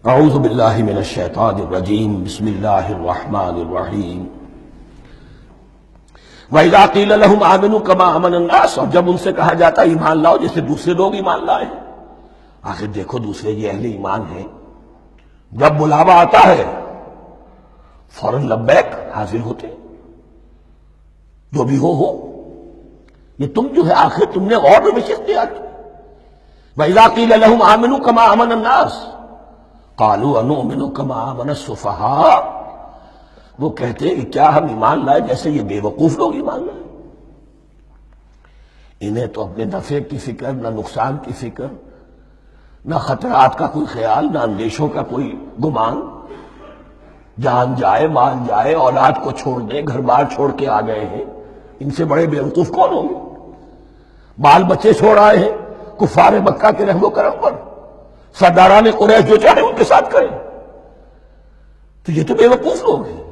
اعوذ باللہ من الشیطان الرجیم بسم اللہ الرحمن الرحیم وَإِذَا قِيلَ لَهُمْ آمِنُوا كَمَا آمَنَ النَّاسُ، اور جب ان سے کہا جاتا ہے ایمان لاؤ جیسے دوسرے لوگ ایمان لائے. آخر دیکھو دوسرے یہ اہل ایمان ہیں، جب بلاوا آتا ہے فوراً لبیک حاضر ہوتے ہیں، جو بھی ہو. یہ تم جو ہے آخر تم نے اور بھی بشک دیا. وَإِذَا قِيلَ لَهُمْ آمِنُوا كَمَا آمَنَ النَّاسُ قَالُوا أَنُؤْمِنُ كَمَا آمَنَ السُّفَهَاءُ، وہ کہتے ہیں کہ کیا ہم ایمان لائے جیسے یہ بے وقوف لوگ ایمان لائے. انہیں تو اپنے نفع کی فکر، نہ نقصان کی فکر، نہ خطرات کا کوئی خیال، نہ اندیشوں کا کوئی گمان. جان جائے، مال جائے، اولاد کو چھوڑ دیں، گھر بار چھوڑ کے آ گئے ہیں، ان سے بڑے بے وقوف کون ہوں گے؟ بال بچے چھوڑ آئے ہیں کفار مکہ کے رحم و کرم پر، سرداران قریش جو چاہے ان کے ساتھ کریں. تو یہ تو بے وقوف لوگ ہیں.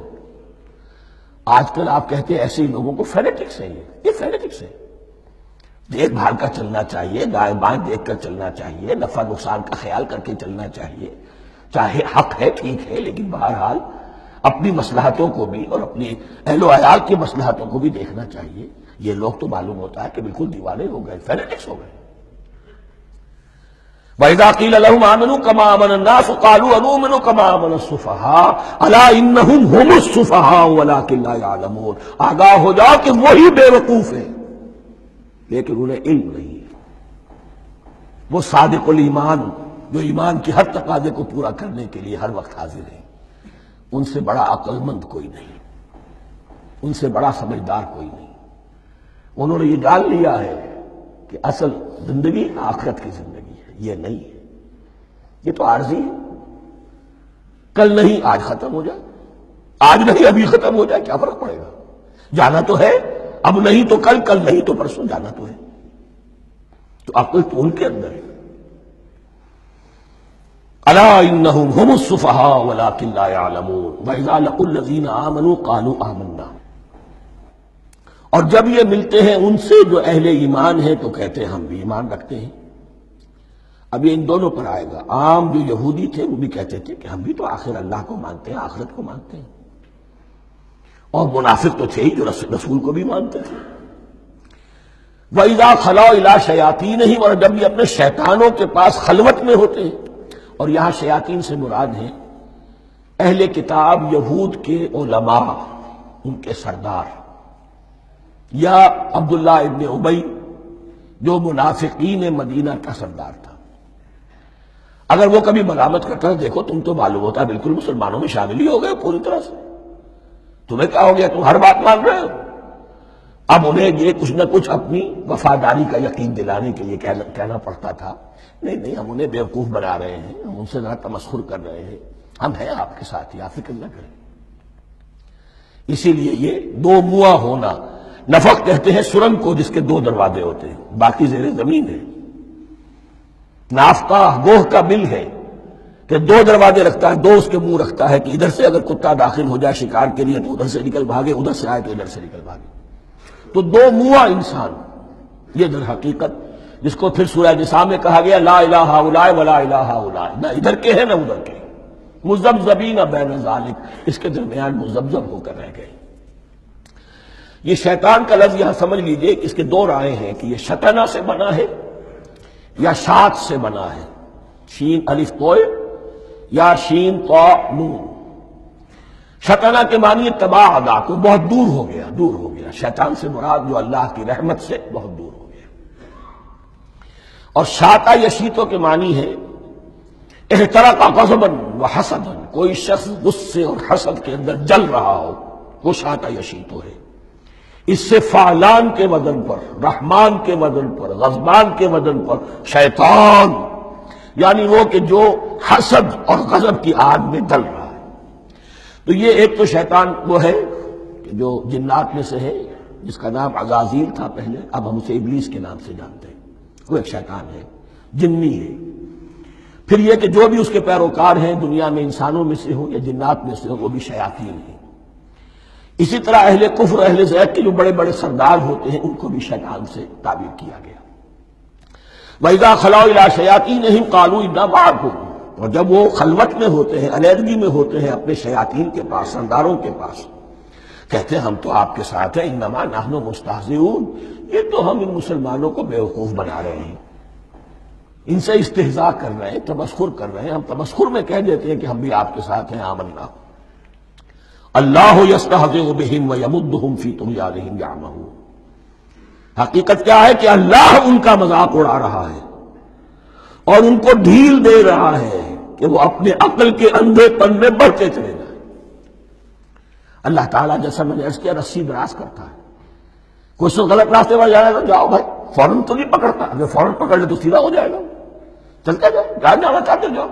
آج کل آپ کہتے ہیں ایسے لوگوں کو فینیٹکس ہیں. یہ فینیٹکس ہیں. دیکھ بھال کر چلنا چاہیے، دائیں بائیں دیکھ کر چلنا چاہیے، نفع نقصان کا خیال کر کے چلنا چاہیے. چاہے حق ہے ٹھیک ہے، لیکن بہرحال اپنی مصلحتوں کو بھی اور اپنی اہل و عیال کی مصلحتوں کو بھی دیکھنا چاہیے. یہ لوگ تو معلوم ہوتا ہے کہ بالکل دیوانے ہو گئے، فینیٹکس ہو گئے. وَإِذَا قِيلَ لَهُمْ آمِنُوا كَمَا آمَنَ النَّاسُ قَالُوا أَنُؤْمِنُ كَمَا آمَنَ السُّفَهَاءُ أَلَا إِنَّهُمْ هُمُ السُّفَهَاءُ وَلَٰكِن لَا يَعْلَمُونَ. آگاہ ہو جاؤ کہ وہی بے وقوف ہیں لیکن انہیں علم نہیں ہے. وہ صادق الایمان جو ایمان کی ہر تقاضے کو پورا کرنے کے لیے ہر وقت حاضر ہیں، ان سے بڑا عقل مند کوئی نہیں، ان سے بڑا سمجھدار کوئی نہیں. انہوں نے یہ جان لیا ہے کہ اصل زندگی آخرت کی زندگی ہے، یہ نہیں ہے. یہ تو عارضی ہے، کل نہیں آج ختم ہو جائے، آج نہیں ابھی ختم ہو جائے، کیا فرق پڑے گا؟ جانا تو ہے، اب نہیں تو کل، کل نہیں تو پرسوں، جانا تو ہے. تو عقل تو ان کے اندر ہے. الا انہم ہم السفہاء ولکن لا یعلمون واذا لقوا الذین آمنوا قالوا آمنا. اور جب یہ ملتے ہیں ان سے جو اہل ایمان ہیں تو کہتے ہیں ہم بھی ایمان رکھتے ہیں. اب یہ ان دونوں پر آئے گا. عام جو یہودی تھے وہ بھی کہتے تھے کہ ہم بھی تو آخر اللہ کو مانتے ہیں، آخرت کو مانتے ہیں. اور منافق تو تھے ہی جو رسول کو بھی مانتے تھے. وَإِذَا خَلَوْا إِلَىٰ شَيَاطِینِهِمْ، اور جب یہ اپنے شیطانوں کے پاس خلوت میں ہوتے ہیں. اور یہاں شیاطین سے مراد ہیں اہل کتاب یہود کے علماء، ان کے سردار، یا عبداللہ ابن ابی جو منافقین مدینہ کا سردار تھا. اگر وہ کبھی ملامت کرتا ہے دیکھو تم تو معلوم ہوتا ہے بالکل مسلمانوں میں شامل ہی ہو گئے پوری طرح سے، تمہیں کیا ہو گیا، تم ہر بات مان رہے ہو. اب انہیں یہ کچھ نہ کچھ اپنی وفاداری کا یقین دلانے کے لیے کہنا پڑتا تھا. نہیں ہم انہیں بیوقوف بنا رہے ہیں، ہم ان سے ذرا تمسخر کر رہے ہیں، ہم ہیں آپ کے ساتھ ہی، آپ فکر نہ کریں. اسی لیے یہ دو منہ ہونا، نفق کہتے ہیں سرنگ کو جس کے دو دروازے ہوتے ہیں، باقی زیر زمین ہے. نافقہ گوہ کا بل ہے کہ دو دروازے رکھتا ہے، دو اس کے منہ رکھتا ہے کہ ادھر سے اگر کتا داخل ہو جائے شکار کے لیے تو ادھر سے نکل بھاگے، ادھر سے آئے تو ادھر سے نکل بھاگے. تو دو منہ انسان، یہ در حقیقت جس کو پھر سورہ نساء میں کہا گیا لا الہ ہؤلاء ولا الہ ہؤلاء، نہ ادھر کے ہیں نہ ادھر کے، مذبذبین بین ذلک، اس کے درمیان مذبذب ہو کر رہ گئے. یہ شیطان کا لفظ یہاں سمجھ لیجئے کہ اس کے دو رائے ہیں کہ یہ شطنہ سے بنا ہے یا شات سے بنا ہے، شین الف توئے یا شین طا نون. شطنہ کے معنی تباہ ادا کو بہت دور ہو گیا، دور ہو گیا. شیطان سے مراد جو اللہ کی رحمت سے بہت دور ہو گیا. اور شاتا یشیتو کے معنی ہے احترق غضبا وحسدا، کوئی شخص غصے اور حسد کے اندر جل رہا ہو، وہ شاتا یشیتو ہے. اس سے فعلان کے وزن پر، رحمان کے وزن پر، غضبان کے وزن پر شیطان، یعنی وہ کہ جو حسد اور غضب کی آگ میں جل رہا ہے. تو یہ ایک تو شیطان وہ ہے کہ جو جنات میں سے ہے، جس کا نام عزازیل تھا پہلے، اب ہم اسے ابلیس کے نام سے جانتے ہیں. وہ ایک شیطان ہے، جنی ہے. پھر یہ کہ جو بھی اس کے پیروکار ہیں دنیا میں انسانوں میں سے ہو یا جنات میں سے ہو، وہ بھی شیاطین ہیں. اسی طرح اہل کفر، اہل زیغ کے جو بڑے بڑے سردار ہوتے ہیں ان کو بھی شیطان سے تعبیر کیا گیا. وَإِذَا خَلَوْا إِلَىٰ شَيَاطِینِهِمْ قَالُوا إِنَّا مَعَكُمْ، اور جب وہ خلوت میں ہوتے ہیں، علیحدگی میں ہوتے ہیں اپنے شیاطین کے پاس، سرداروں کے پاس، کہتے ہیں ہم تو آپ کے ساتھ ہیں، انما نحن مستہزئون، یہ تو ہم ان مسلمانوں کو بیوقوف بنا رہے ہیں، ان سے استہزاء کر رہے ہیں، تمسخر کر رہے ہیں۔ ہم تمسخر میں کہہ دیتے ہیں کہ ہم بھی آپ کے ساتھ ہیں، آمنا۔ اللہ یستہزئ بہم ویمدہم فی طغیانہم یعمہون، حقیقت کیا ہے کہ اللہ ان کا مذاق اڑا رہا ہے اور ان کو ڈھیل دے رہا ہے کہ وہ اپنے عقل کے اندھے پن میں بڑھتے چلے جائیں۔ اللہ تعالیٰ جیسا میں نے عرض کیا رسی دراز کرتا ہے، کوئی سے غلط راستے پر جانا تو جاؤ بھائی، فوراً تو نہیں پکڑتا، اگر فوراً پکڑ لے تو سیدھا ہو جائے گا، چلتے جائے، جہاں جانا چاہتے جاؤ۔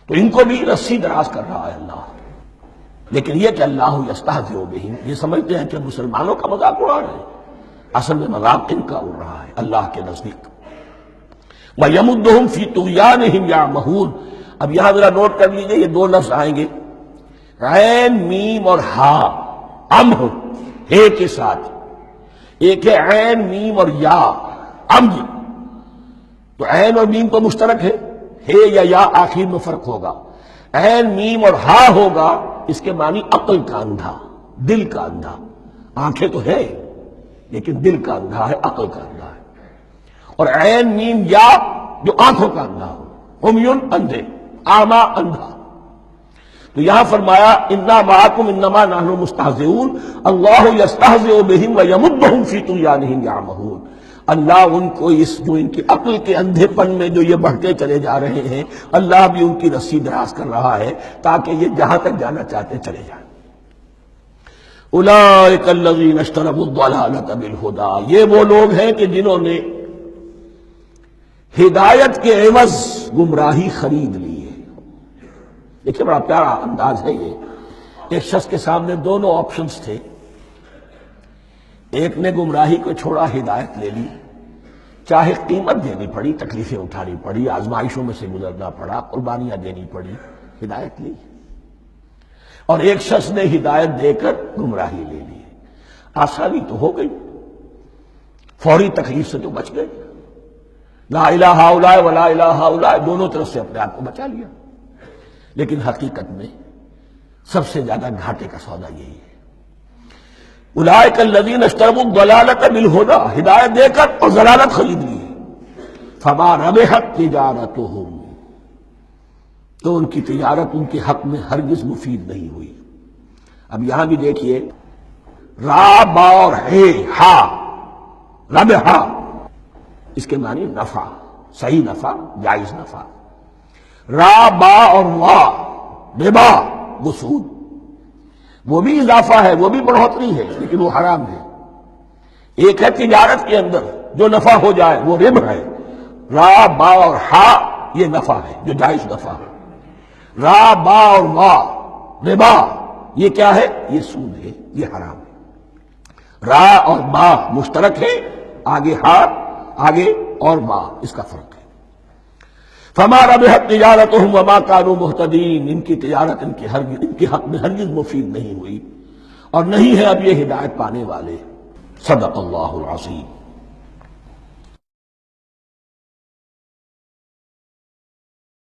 تو ان کو بھی رسی دراز کر رہا ہے اللہ، لیکن یہ کہ اللہ یستہزئ بہم، یہ سمجھتے ہیں کہ مسلمانوں کا مذاق اڑا رہے ہیں، اصل میں مذاق ان کا اڑ رہا ہے اللہ کے نزدیک۔ وَيَمُدُّهُمْ فِي طُغْيَانِهِمْ يَعْمَهُونَ، اب یہاں ذرا نوٹ کر لیجئے، یہ دو لفظ آئیں گے، عین میم اور ہا، امہ ہے کے ساتھ، ایک ہے عین میم اور یا امج، تو عین اور میم تو مشترک ہے یا آخر میں فرق ہوگا، عین میم اور ہا ہوگا، اس کے معنی عقل کا اندھا، دل کا اندھا، آنکھیں تو ہے لیکن دل کا اندھا ہے، عقل کا اندھا ہے، اور عین میم یا جو آنکھوں کا اندھا ہو، عمیٌ اندھے، اعمیٰ اندھا۔ تو یہاں فرمایا انا معکم انما نحن مستہزئون، اللہ یستہزئ بہم ویمدہم فی طغیانہم یعمہون، اللہ ان کو اس جو ان کی عقل کے اندھے پن میں جو یہ بڑھتے چلے جا رہے ہیں، اللہ بھی ان کی رسی دراز کر رہا ہے تاکہ یہ جہاں تک جانا چاہتے چلے جائیں۔ اولئک الذین اشتروا الضلالۃ بالہدی، یہ وہ لوگ ہیں کہ جنہوں نے ہدایت کے عوض گمراہی خرید لی ہے۔ دیکھیں بڑا پیارا انداز ہے یہ، ایک شخص کے سامنے دونوں آپشنز تھے، ایک نے گمراہی کو چھوڑا، ہدایت لے لی، چاہے قیمت دینی پڑی، تکلیفیں اٹھانی پڑی، آزمائشوں میں سے گزرنا پڑا، قربانیاں دینی پڑی، ہدایت لی، اور ایک شخص نے ہدایت دے کر گمراہی لے لی۔ آسانی تو ہو گئی، فوری تکلیف سے تو بچ گئے، لا الہ ہؤلاء ولا الہ ہؤلاء، دونوں طرف سے اپنے آپ کو بچا لیا، لیکن حقیقت میں سب سے زیادہ گھاٹے کا سودا یہی ہے۔ اولئک الذین اشتروا الضلالۃ بالہدی، ہدایت دے کر اور ضلالت خرید لی، فما ربحت تجارتہم، تو ان کی تجارت ان کے حق میں ہرگز مفید نہیں ہوئی۔ اب یہاں بھی دیکھیے، را با اور ہے ہا، ربحا، اس کے معنی نفع، صحیح نفع، جائز نفع۔ را با اور وا، ربا، وہ سود، وہ بھی اضافہ ہے، وہ بھی بڑھوتری ہے، لیکن وہ حرام ہے۔ ایک ہے تجارت کے اندر جو نفع ہو جائے وہ ربح ہے، را با اور ہا یہ نفع ہے جو جائز نفع ہے، را با اور وا ربا یہ کیا ہے؟ یہ سود ہے، یہ حرام ہے۔ را اور با مشترک ہے، آگے ہا آگے اور با، اس کا فرق ہے۔ فما ربحت تجارتہم وما كانوا مہتدین، ان کی تجارت ان کے حق میں ہرگز مفید نہیں ہوئی اور نہیں ہے اب یہ ہدایت پانے والے۔ صدق اللہ العظیم۔